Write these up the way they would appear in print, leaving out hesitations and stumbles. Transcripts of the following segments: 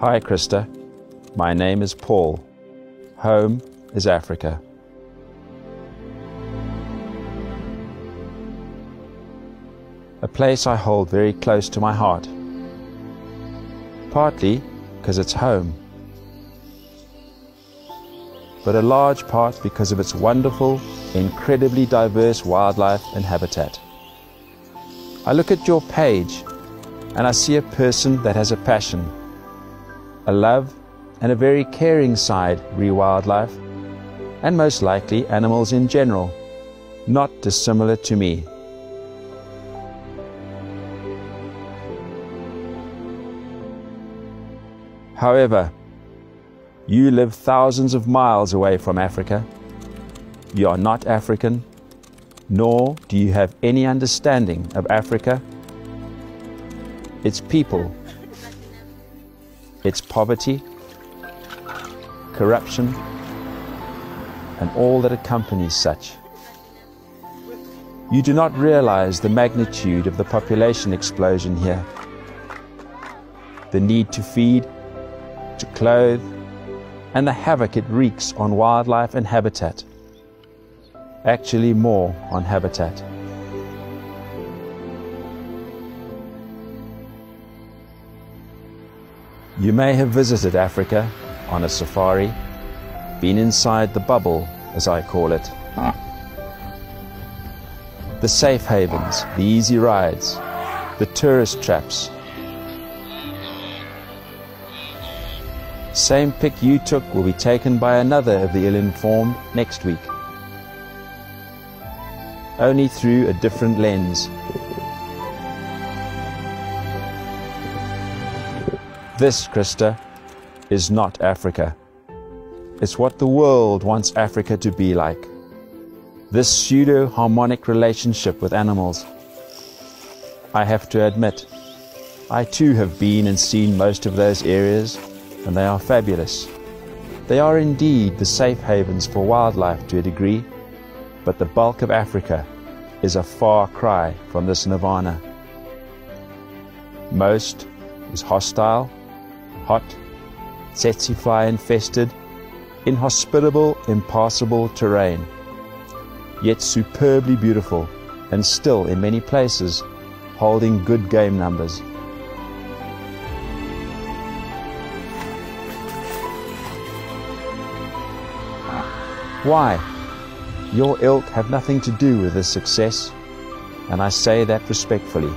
Hi Krista, my name is Paul. Home is Africa. A place I hold very close to my heart. Partly because it's home, but a large part because of its wonderful, incredibly diverse wildlife and habitat. I look at your page and I see a person that has a passion, a love and a very caring side re wildlife, and most likely animals in general, not dissimilar to me. However, you live thousands of miles away from Africa. You are not African, nor do you have any understanding of Africa, its people, its poverty, corruption, and all that accompanies such. You do not realize the magnitude of the population explosion here, the need to feed, to clothe, and the havoc it wreaks on wildlife and habitat. Actually more on habitat. You may have visited Africa on a safari, been inside the bubble, as I call it. The safe havens, the easy rides, the tourist traps. Same pic you took will be taken by another of the ill-informed next week, only through a different lens. This, Krista, is not Africa. It's what the world wants Africa to be like. This pseudo-harmonic relationship with animals. I have to admit, I too have been and seen most of those areas, and they are fabulous. They are indeed the safe havens for wildlife to a degree, but the bulk of Africa is a far cry from this nirvana. Most is hostile, hot, tsetse fly infested, inhospitable, impassable terrain, yet superbly beautiful, and still in many places holding good game numbers. Why? Your ilk have nothing to do with this success, and I say that respectfully.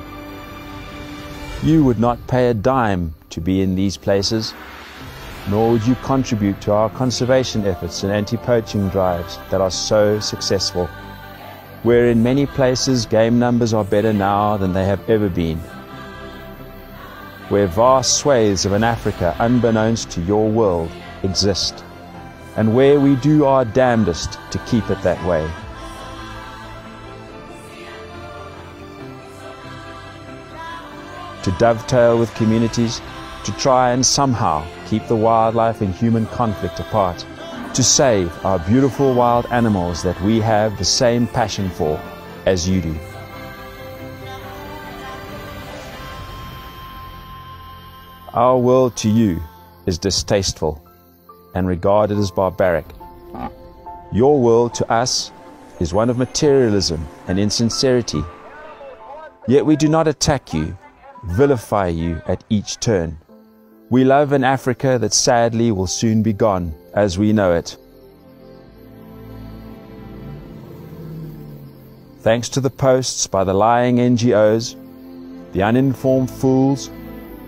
You would not pay a dime to be in these places, nor would you contribute to our conservation efforts and anti-poaching drives that are so successful, where in many places game numbers are better now than they have ever been, where vast swathes of an Africa unbeknownst to your world exist, and where we do our damnedest to keep it that way. To dovetail with communities, to try and somehow keep the wildlife and human conflict apart, to save our beautiful wild animals that we have the same passion for as you do. Our world to you is distasteful and regarded as barbaric. Your world to us is one of materialism and insincerity. Yet we do not attack you, vilify you at each turn. We love an Africa that sadly will soon be gone as we know it. Thanks to the posts by the lying NGOs, the uninformed fools,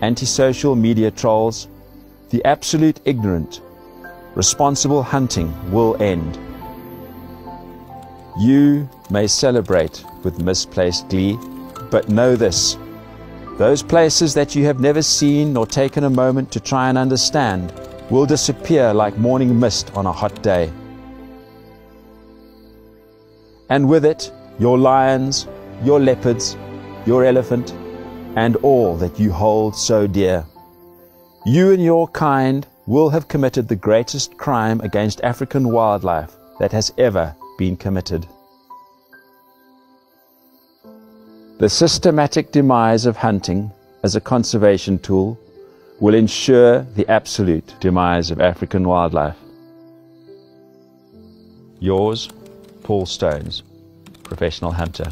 antisocial media trolls, the absolute ignorant, responsible hunting will end. You may celebrate with misplaced glee, but know this: those places that you have never seen nor taken a moment to try and understand will disappear like morning mist on a hot day. And with it, your lions, your leopards, your elephant, and all that you hold so dear. You and your kind will have committed the greatest crime against African wildlife that has ever been committed. The systematic demise of hunting as a conservation tool will ensure the absolute demise of African wildlife. Yours, Paul Stones, professional hunter.